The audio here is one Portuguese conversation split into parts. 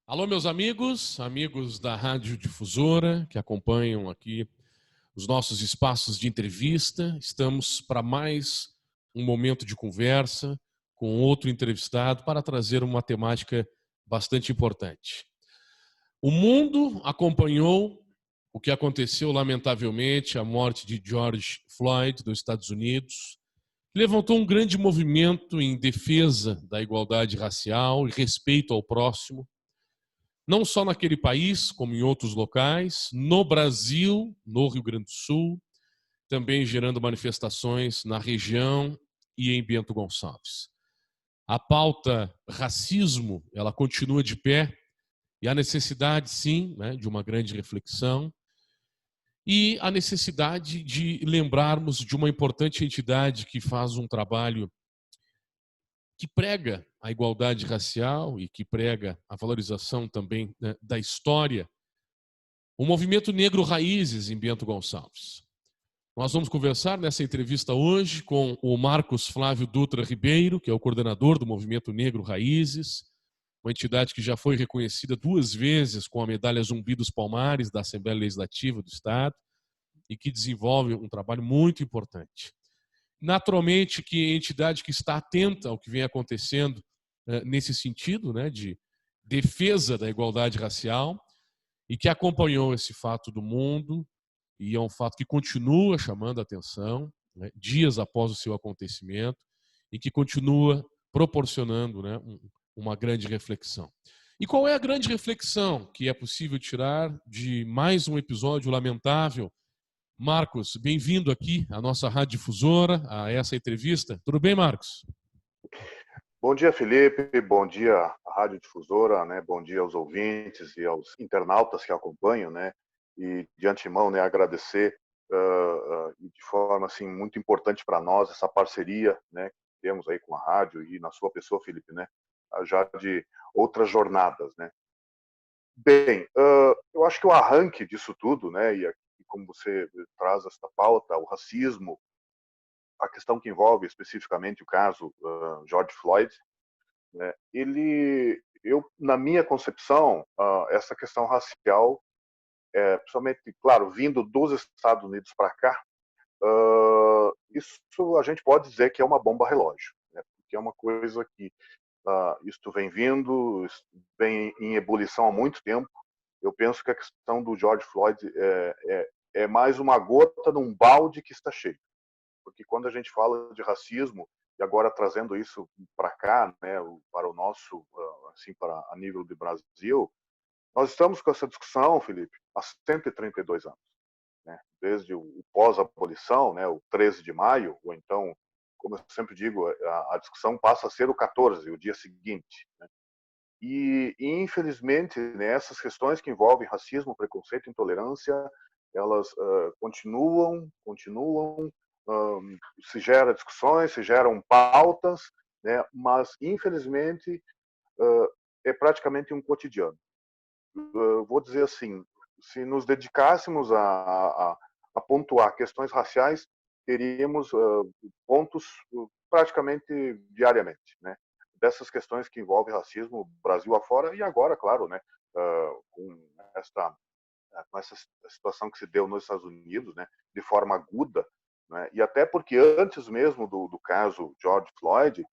Alô, meus amigos, amigos da Rádio Difusora, que acompanham aqui os nossos espaços de entrevista. Estamos para mais um momento de conversa com outro entrevistado para trazer uma temática bastante importante. O mundo acompanhou o que aconteceu, lamentavelmente, a morte de George Floyd, dos Estados Unidos, que levantou um grande movimento em defesa da igualdade racial e respeito ao próximo, não só naquele país, como em outros locais, no Brasil, no Rio Grande do Sul, também gerando manifestações na região e em Bento Gonçalves. A pauta racismo, ela continua de pé e há necessidade, sim, de uma grande reflexão e a necessidade de lembrarmos de uma importante entidade que faz um trabalho que prega a igualdade racial e que prega a valorização também, da história, o Movimento Negro Raízes em Bento Gonçalves. Nós vamos conversar nessa entrevista hoje com o Marcos Flávio Dutra Ribeiro, que é o coordenador do Movimento Negro Raízes, uma entidade que já foi reconhecida 2 vezes com a medalha Zumbi dos Palmares da Assembleia Legislativa do Estado e que desenvolve um trabalho muito importante. Naturalmente que a entidade que está atenta ao que vem acontecendo nesse sentido, de defesa da igualdade racial, e que acompanhou esse fato do mundo, e é um fato que continua chamando a atenção, dias após o seu acontecimento, e que continua proporcionando, uma grande reflexão. E qual é a grande reflexão que é possível tirar de mais um episódio lamentável? Marcos, bem-vindo aqui à nossa Rádio Difusora, a essa entrevista. Tudo bem, Marcos? Bom dia, Felipe. Bom dia, à Rádio Difusora, né? Bom dia aos ouvintes e aos internautas que acompanham, né? E de antemão, né, agradecer de forma assim muito importante para nós essa parceria, né, que temos aí com a rádio e na sua pessoa, Felipe, né? Já de outras jornadas, né? Bem, eu acho que o arranque disso tudo, né? E aqui, como você traz esta pauta, o racismo, a questão que envolve especificamente o caso George Floyd, né, na minha concepção, essa questão racial, principalmente, claro, vindo dos Estados Unidos para cá, isso a gente pode dizer que é uma bomba relógio, né, porque é uma coisa que isto vem vindo, vem em ebulição há muito tempo. Eu penso que a questão do George Floyd é mais uma gota num balde que está cheio, porque quando a gente fala de racismo, e agora trazendo isso para cá, né, para o nosso, assim, para a nível do Brasil, nós estamos com essa discussão, Felipe, há 132 anos, né? Desde o pós-abolição, né, o 13 de maio, ou então, como eu sempre digo, a discussão passa a ser o 14, o dia seguinte, né? Infelizmente, né, essas questões que envolvem racismo, preconceito, intolerância, elas continuam, se gera discussões, se geram pautas, né, mas infelizmente é praticamente um cotidiano. Vou dizer assim, se nos dedicássemos a pontuar questões raciais, teríamos pontos praticamente diariamente, né? Dessas questões que envolvem racismo Brasil afora e agora, claro, né? Com essa situação que se deu nos Estados Unidos, né? De forma aguda, né? E até porque antes mesmo do caso George Floyd,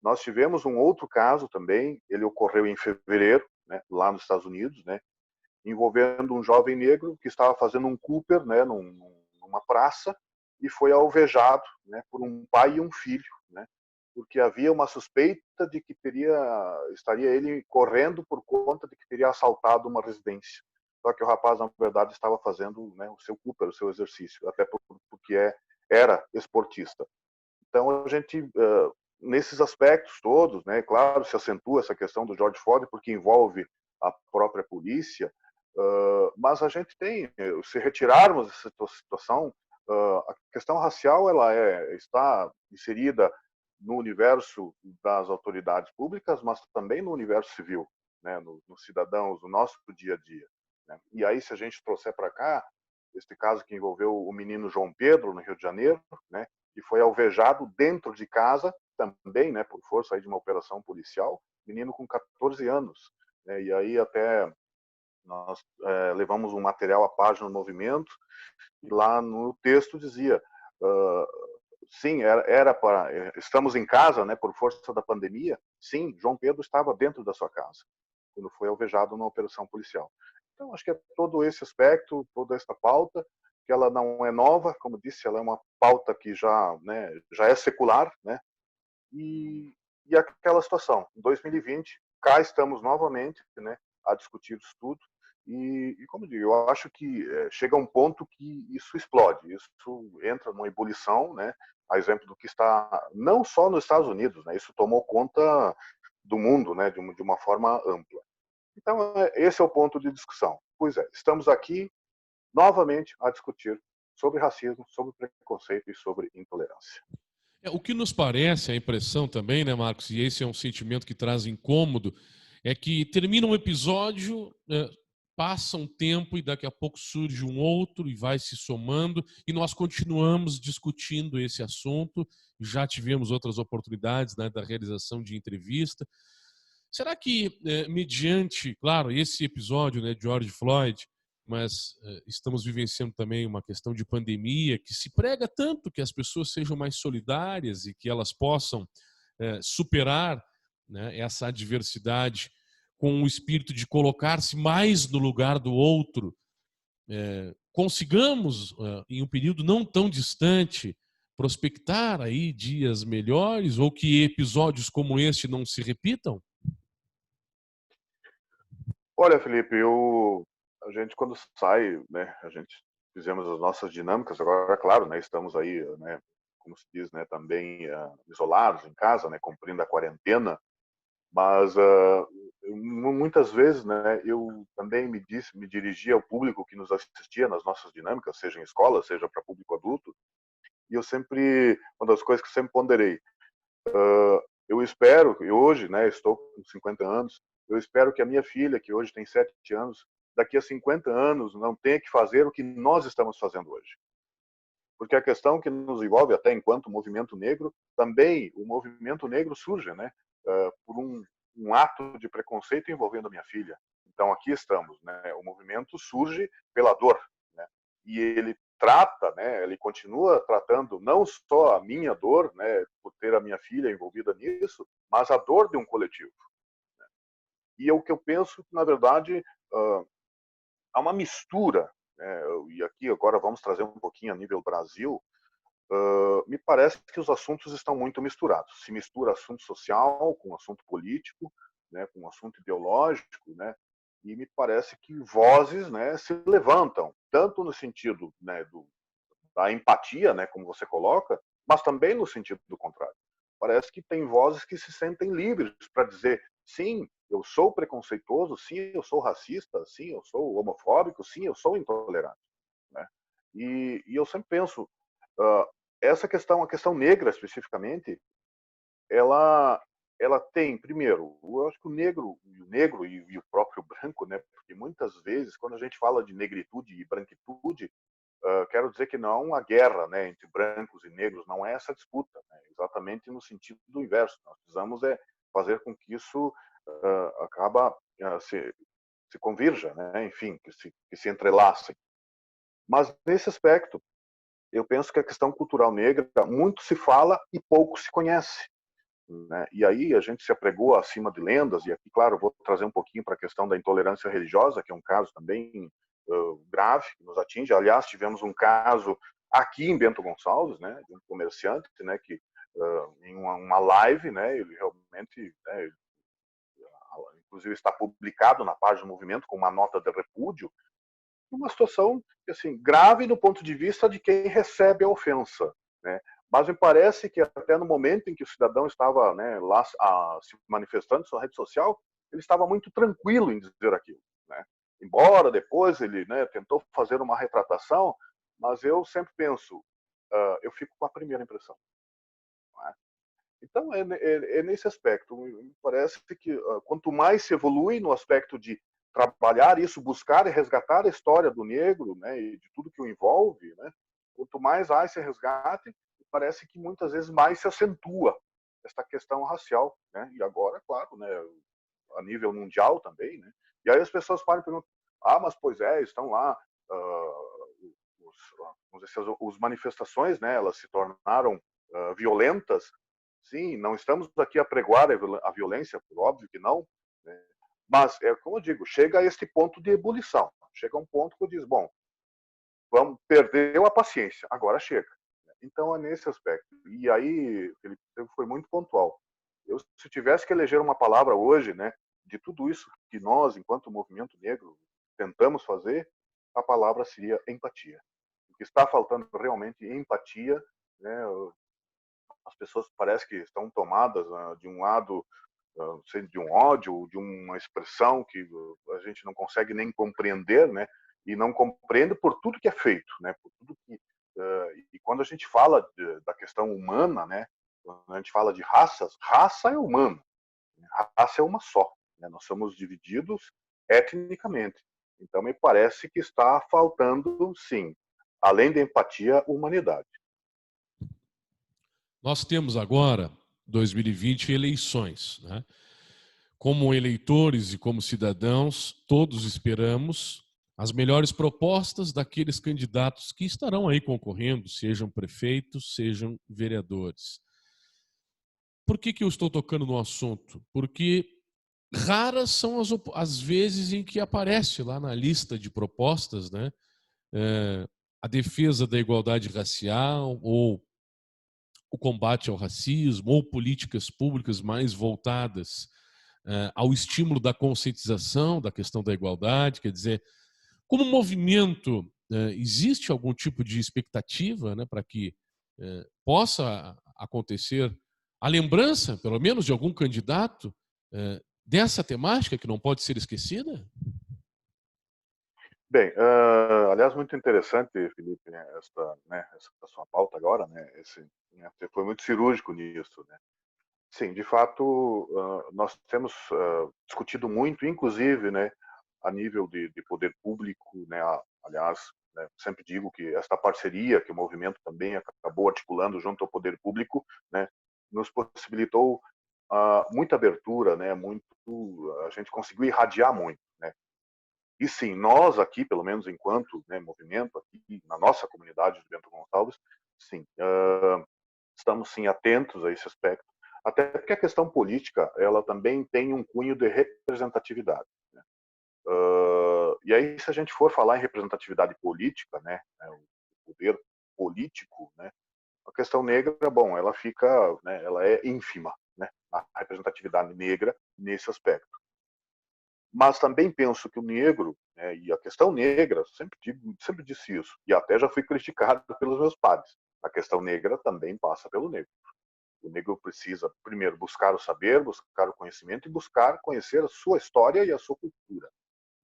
nós tivemos um outro caso também, ele ocorreu em fevereiro, né? Lá nos Estados Unidos, né? Envolvendo um jovem negro que estava fazendo um Cooper, né, numa praça, e foi alvejado, né, por um pai e um filho, né, porque havia uma suspeita de que estaria ele correndo por conta de que teria assaltado uma residência. Só que o rapaz, na verdade, estava fazendo, né, o seu Cooper, o seu exercício, até porque era esportista. Então, a gente, nesses aspectos todos, né, claro, se acentua essa questão do George Floyd, porque envolve a própria polícia, mas a gente tem, se retirarmos essa situação, a questão racial ela está inserida no universo das autoridades públicas, mas também no universo civil, né, nos cidadãos, no nosso dia a dia, né? E aí, se a gente trouxer para cá, este caso que envolveu o menino João Pedro, no Rio de Janeiro, né, que foi alvejado dentro de casa, também, né, por força aí de uma operação policial, menino com 14 anos. né? E aí até nós levamos um material à página do movimento, e lá no texto dizia, sim, era para, estamos em casa, né, por força da pandemia. Sim, João Pedro estava dentro da sua casa quando foi alvejado numa operação policial. Então, acho que é todo esse aspecto, toda essa pauta, que ela não é nova, como disse, ela é uma pauta que já, né, já é secular, né, e aquela situação. Em 2020, cá estamos novamente, né, a discutir isso tudo. E como eu digo, eu acho que chega a um ponto que isso explode, isso entra numa ebulição, né? A exemplo do que está não só nos Estados Unidos, né? Isso tomou conta do mundo, né? De uma forma ampla. Então, esse é o ponto de discussão. Pois é, estamos aqui novamente a discutir sobre racismo, sobre preconceito e sobre intolerância. O que nos parece, a impressão também, né, Marcos, e esse é um sentimento que traz incômodo, é que termina um episódio, passa um tempo e daqui a pouco surge um outro e vai se somando e nós continuamos discutindo esse assunto. Já tivemos outras oportunidades, né, da realização de entrevista. Será que, mediante, claro, esse episódio, né, de George Floyd, mas estamos vivenciando também uma questão de pandemia que se prega tanto que as pessoas sejam mais solidárias e que elas possam superar, né, essa adversidade com o espírito de colocar-se mais no lugar do outro, consigamos, em um período não tão distante, prospectar aí dias melhores ou que episódios como este não se repitam? Olha, Felipe, a gente quando sai, né, a gente fizemos as nossas dinâmicas, agora, claro, né, estamos aí, né, como se diz, né, também isolados em casa, né, cumprindo a quarentena, mas muitas vezes, né, eu também me dirigia ao público que nos assistia nas nossas dinâmicas, seja em escola, seja para público adulto, e eu sempre, uma das coisas que eu sempre ponderei, eu espero, e hoje, né, estou com 50 anos, eu espero que a minha filha, que hoje tem 7 anos, daqui a 50 anos não tenha que fazer o que nós estamos fazendo hoje. Porque a questão que nos envolve até enquanto movimento negro, também o movimento negro surge, né, por um ato de preconceito envolvendo a minha filha. Então aqui estamos, né, o movimento surge pela dor, né, e ele trata, né, ele continua tratando não só a minha dor, né, por ter a minha filha envolvida nisso, mas a dor de um coletivo. E é o que eu penso que, na verdade, há uma mistura, né, e aqui agora vamos trazer um pouquinho a nível Brasil, me parece que os assuntos estão muito misturados. Se mistura assunto social com assunto político, né, com assunto ideológico, né, e me parece que vozes, né, se levantam, tanto no sentido, né, da empatia, né, como você coloca, mas também no sentido do contrário. Parece que tem vozes que se sentem livres para dizer, sim, eu sou preconceituoso, sim, eu sou racista, sim, eu sou homofóbico, sim, eu sou intolerante. Né? E eu sempre penso, uh, essa questão, a questão negra especificamente, ela ela tem, primeiro, eu acho que o negro e o próprio branco, né? Porque muitas vezes, quando a gente fala de negritude e branquitude, quero dizer que não há uma guerra, né, entre brancos e negros, não é essa disputa, né? Exatamente no sentido do inverso. Nós precisamos fazer com que isso acaba se convirja, né? Enfim, que se entrelacem. Mas nesse aspecto, eu penso que a questão cultural negra muito se fala e pouco se conhece. Né? E aí a gente se apregou acima de lendas, e aqui, claro, vou trazer um pouquinho para a questão da intolerância religiosa, que é um caso também grave, que nos atinge. Aliás, tivemos um caso aqui em Bento Gonçalves, né, de um comerciante, né, que em uma live, né, ele realmente, né, inclusive está publicado na página do movimento com uma nota de repúdio, uma situação assim grave do ponto de vista de quem recebe a ofensa, né? Mas me parece que até no momento em que o cidadão estava, né, lá se manifestando em sua rede social, ele estava muito tranquilo em dizer aquilo, né? Embora depois ele, né, tentou fazer uma retratação, mas eu sempre penso, eu fico com a primeira impressão. Né? Então é nesse aspecto. Me parece que quanto mais se evolui no aspecto de trabalhar isso, buscar e resgatar a história do negro, né, e de tudo que o envolve, né, quanto mais há esse resgate, parece que muitas vezes mais se acentua esta questão racial, né? E agora, claro, né, a nível mundial também, né? E aí as pessoas param e perguntam: ah, mas pois é, estão lá os manifestações, né? Elas se tornaram violentas. Sim, não estamos aqui a pregoar a violência, por óbvio que não, né? Mas é como eu digo, chega a este ponto de ebulição, chega a um ponto que eu diz, bom, vamos perder a paciência, agora chega. Então é nesse aspecto. E aí ele foi muito pontual. Eu, se tivesse que eleger uma palavra hoje, né, de tudo isso que nós, enquanto movimento negro, tentamos fazer, a palavra seria empatia. O que está faltando realmente é empatia, né? As pessoas parece que estão tomadas de um lado, de um ódio, de uma expressão que a gente não consegue nem compreender, né? E não compreende por tudo que é feito, né? Por tudo que e quando a gente fala da questão humana, né? Quando a gente fala de raças, raça é humana, né? Raça é uma só, né? Nós somos divididos etnicamente. Então me parece que está faltando, sim, além da empatia, humanidade. Nós temos agora, 2020, eleições, né? Como eleitores e como cidadãos, todos esperamos as melhores propostas daqueles candidatos que estarão aí concorrendo, sejam prefeitos, sejam vereadores. Por que eu estou tocando no assunto? Porque raras são as vezes em que aparece lá na lista de propostas, né, a defesa da igualdade racial, ou o combate ao racismo, ou políticas públicas mais voltadas ao estímulo da conscientização da questão da igualdade. Quer dizer, como movimento, existe algum tipo de expectativa, né, para que possa acontecer a lembrança, pelo menos, de algum candidato dessa temática que não pode ser esquecida? Bem, aliás, muito interessante, Felipe, essa sua pauta agora, né? Você foi muito cirúrgico nisso, né? Sim, de fato, nós temos discutido muito, inclusive, né, a nível de poder público, né? Aliás, né, sempre digo que esta parceria que o movimento também acabou articulando junto ao poder público, né, nos possibilitou muita abertura, né? A gente conseguiu irradiar muito, né? E sim, nós aqui, pelo menos enquanto, né, movimento, aqui na nossa comunidade de Bento Gonçalves, sim, estamos sim atentos a esse aspecto, até porque a questão política, ela também tem um cunho de representatividade, né? E aí, se a gente for falar em representatividade política, né, o poder político, né, a questão negra, bom, ela fica, né, ela é ínfima, né, a representatividade negra nesse aspecto. Mas também penso que o negro, né, e a questão negra, sempre disse isso, e até já fui criticado pelos meus pares. A questão negra também passa pelo negro. O negro precisa, primeiro, buscar o saber, buscar o conhecimento e buscar conhecer a sua história e a sua cultura.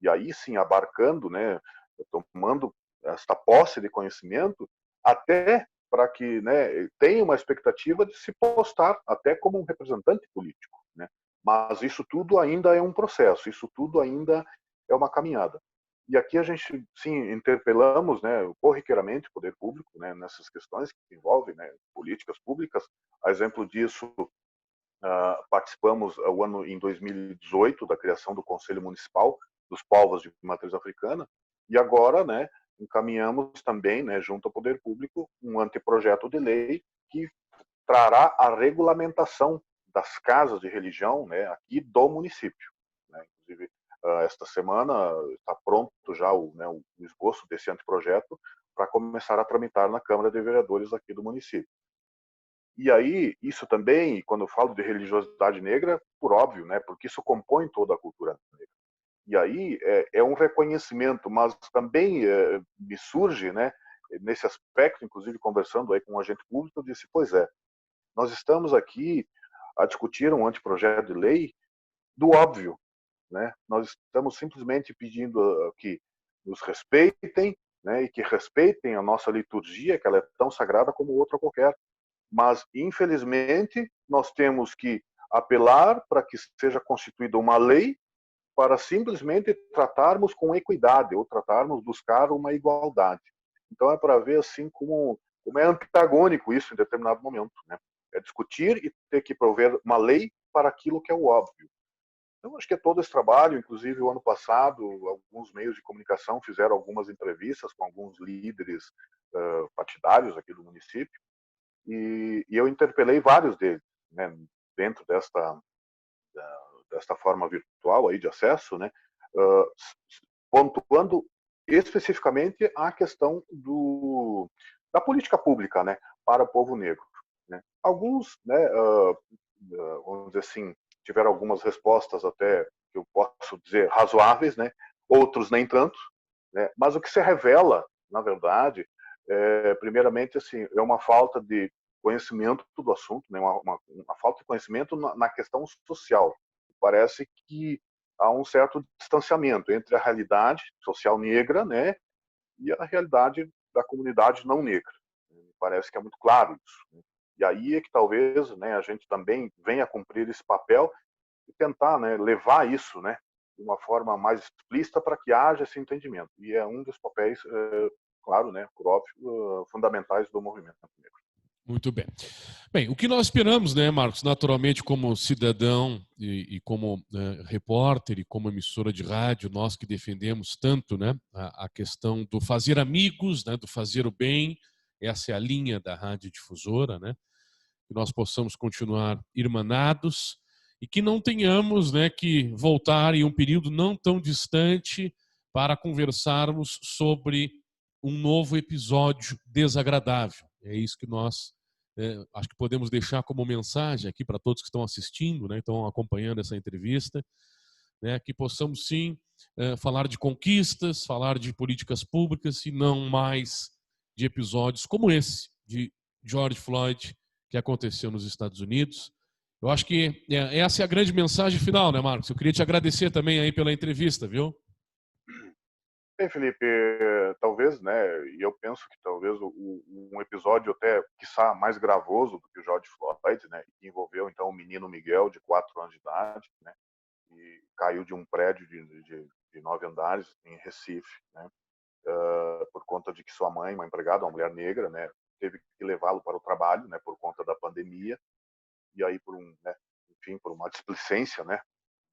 E aí sim, abarcando, né, tomando esta posse de conhecimento, até para que, né, tenha uma expectativa de se postar até como um representante político, né? Mas isso tudo ainda é um processo, isso tudo ainda é uma caminhada. E aqui a gente, sim, interpelamos, né, corriqueiramente o poder público, né, nessas questões que envolvem, né, políticas públicas. A exemplo disso, participamos o ano em 2018 da criação do Conselho Municipal dos Povos de Matriz Africana, e agora, né, encaminhamos também, né, junto ao poder público, um anteprojeto de lei que trará a regulamentação das casas de religião, né, aqui do município, né? Inclusive, esta semana está pronto já o esboço desse anteprojeto para começar a tramitar na Câmara de Vereadores aqui do município. E aí, isso também, quando eu falo de religiosidade negra, por óbvio, né, porque isso compõe toda a cultura negra. E aí é um reconhecimento, mas também me surge, né, nesse aspecto, inclusive conversando aí com um agente público, eu disse, pois é, nós estamos aqui a discutir um anteprojeto de lei do óbvio, né? Nós estamos simplesmente pedindo que nos respeitem, né, e que respeitem a nossa liturgia, que ela é tão sagrada como outra qualquer. Mas, infelizmente, nós temos que apelar para que seja constituída uma lei para simplesmente tratarmos com equidade ou tratarmos, buscar uma igualdade. Então, é para ver assim como é antagônico isso em determinado momento, né? É discutir e ter que prover uma lei para aquilo que é o óbvio. Então, acho que é todo esse trabalho, inclusive o ano passado, alguns meios de comunicação fizeram algumas entrevistas com alguns líderes partidários aqui do município, e eu interpelei vários deles, né, dentro desta forma virtual aí de acesso, né, pontuando especificamente a questão da política pública, né, para o povo negro. Né. Alguns, né, vamos dizer assim, tiveram algumas respostas até, que eu posso dizer, razoáveis, né, outros nem tanto, né, mas o que se revela, na verdade, primeiramente, assim, é uma falta de conhecimento do assunto, né, uma falta de conhecimento na questão social. Parece que há um certo distanciamento entre a realidade social negra, né, e a realidade da comunidade não negra. Parece que é muito claro isso. Né? E aí é que talvez, né, a gente também venha cumprir esse papel e tentar, né, levar isso, né, de uma forma mais explícita para que haja esse entendimento. E é um dos papéis, claro, né, por óbvio, fundamentais do movimento negro. Muito bem. Bem, o que nós esperamos, né, Marcos, naturalmente como cidadão e como repórter e como emissora de rádio, nós que defendemos tanto, né, a questão do fazer amigos, né, do fazer o bem, essa é a linha da Rádio Difusora, né, que nós possamos continuar irmanados e que não tenhamos, né, que voltar em um período não tão distante para conversarmos sobre um novo episódio desagradável. É isso que nós acho que podemos deixar como mensagem aqui para todos que estão assistindo, né, estão acompanhando essa entrevista, né, que possamos sim falar de conquistas, falar de políticas públicas e não mais de episódios como esse de George Floyd que aconteceu nos Estados Unidos. Eu acho que essa é a grande mensagem final, né, Marcos? Eu queria te agradecer também aí pela entrevista, viu? Bem, Felipe, talvez, né, e eu penso que talvez um episódio até, quiçá, mais gravoso do que o George Floyd, né, que envolveu, então, o menino Miguel, de 4 anos de idade, né, e caiu de um prédio de 9 andares em Recife, né, por conta de que sua mãe, uma empregada, uma mulher negra, né, teve que levá-lo para o trabalho, né, por conta da pandemia, e aí né, enfim, por uma displicência, né,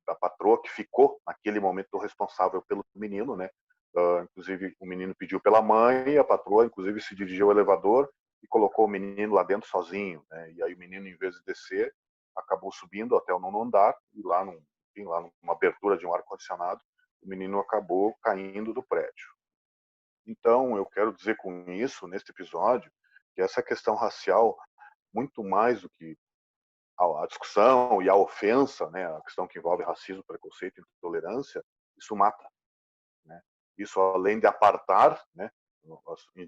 da patroa que ficou naquele momento responsável pelo menino, né? Inclusive o menino pediu pela mãe, e a patroa inclusive se dirigiu ao elevador e colocou o menino lá dentro sozinho, né? E aí o menino, em vez de descer, acabou subindo até o 9º andar e enfim, lá numa abertura de um ar condicionado, o menino acabou caindo do prédio. Então eu quero dizer com isso, neste episódio, que essa questão racial, muito mais do que a discussão e a ofensa, né, a questão que envolve racismo, preconceito e intolerância, isso mata. Né? Isso, além de apartar, né,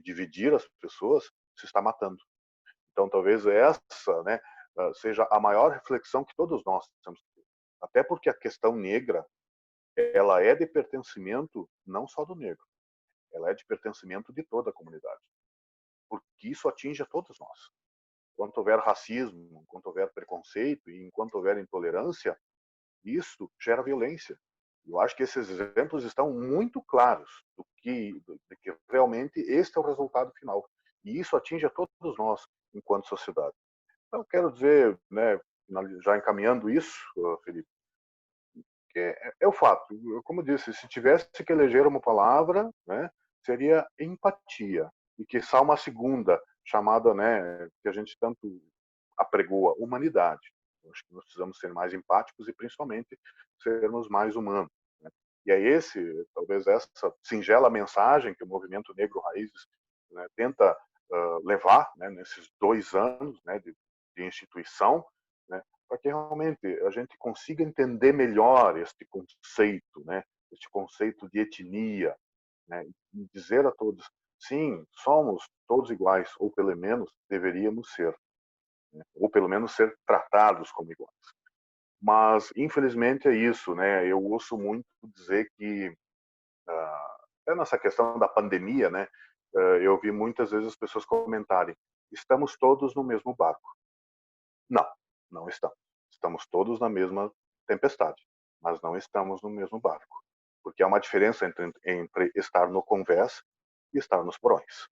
dividir as pessoas, se está matando. Então, talvez essa, né, seja a maior reflexão que todos nós temos que ter. Até porque a questão negra, ela é de pertencimento não só do negro, ela é de pertencimento de toda a comunidade. Porque isso atinge a todos nós. Enquanto houver racismo, enquanto houver preconceito e enquanto houver intolerância, isso gera violência. Eu acho que esses exemplos estão muito claros de que realmente este é o resultado final. E isso atinge a todos nós, enquanto sociedade. Então, quero dizer, né, já encaminhando isso, Felipe, que é o fato. Como eu disse, se tivesse que eleger uma palavra, né, seria empatia. E que uma segunda, chamada, né, que a gente tanto apregoa, humanidade. Eu acho que nós precisamos ser mais empáticos e, principalmente, sermos mais humanos. Né? E é talvez essa singela mensagem que o Movimento Negro Raízes, né, tenta levar, né, nesses 2 anos, né, de instituição, né, para que realmente a gente consiga entender melhor este conceito, né, este conceito de etnia, né, e dizer a todos, sim, somos todos iguais, ou pelo menos deveríamos ser, né, ou pelo menos ser tratados como iguais. Mas, infelizmente, é isso, né? Eu ouço muito dizer que, até nessa questão da pandemia, né? Eu vi muitas vezes as pessoas comentarem: estamos todos no mesmo barco. Não, não estamos. Estamos todos na mesma tempestade, mas não estamos no mesmo barco. Porque há uma diferença entre estar no convés e estar nos porões.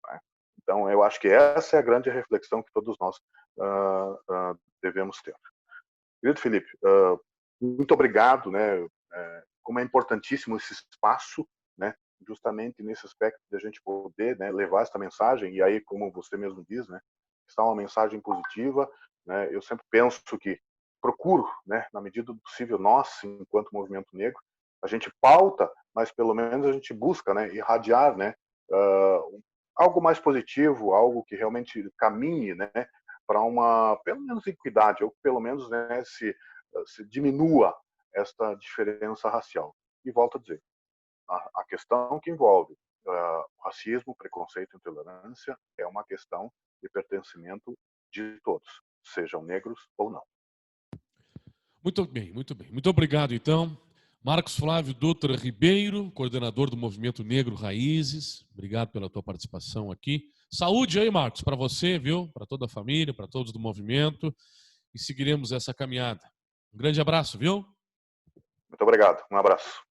Né? Então, eu acho que essa é a grande reflexão que todos nós devemos ter. Querido Felipe, Muito obrigado, né? Como é importantíssimo esse espaço, né? Justamente nesse aspecto de a gente poder, né, levar essa mensagem, e aí, como você mesmo diz, né, está uma mensagem positiva, né? Eu sempre penso que procuro, né, na medida do possível, nós, enquanto movimento negro, a gente pauta, mas pelo menos a gente busca, né, irradiar, né, algo mais positivo, algo que realmente caminhe, né, para uma, pelo menos, equidade, ou pelo menos, né, se diminua esta diferença racial. E volto a dizer, a questão que envolve racismo, preconceito e intolerância é uma questão de pertencimento de todos, sejam negros ou não. Muito bem, muito bem. Muito obrigado, então. Marcos Flávio Dutra Ribeiro, coordenador do Movimento Negro Raízes. Obrigado pela tua participação aqui. Saúde aí, Marcos, para você, viu? Para toda a família, para todos do movimento. E seguiremos essa caminhada. Um grande abraço, viu? Muito obrigado. Um abraço.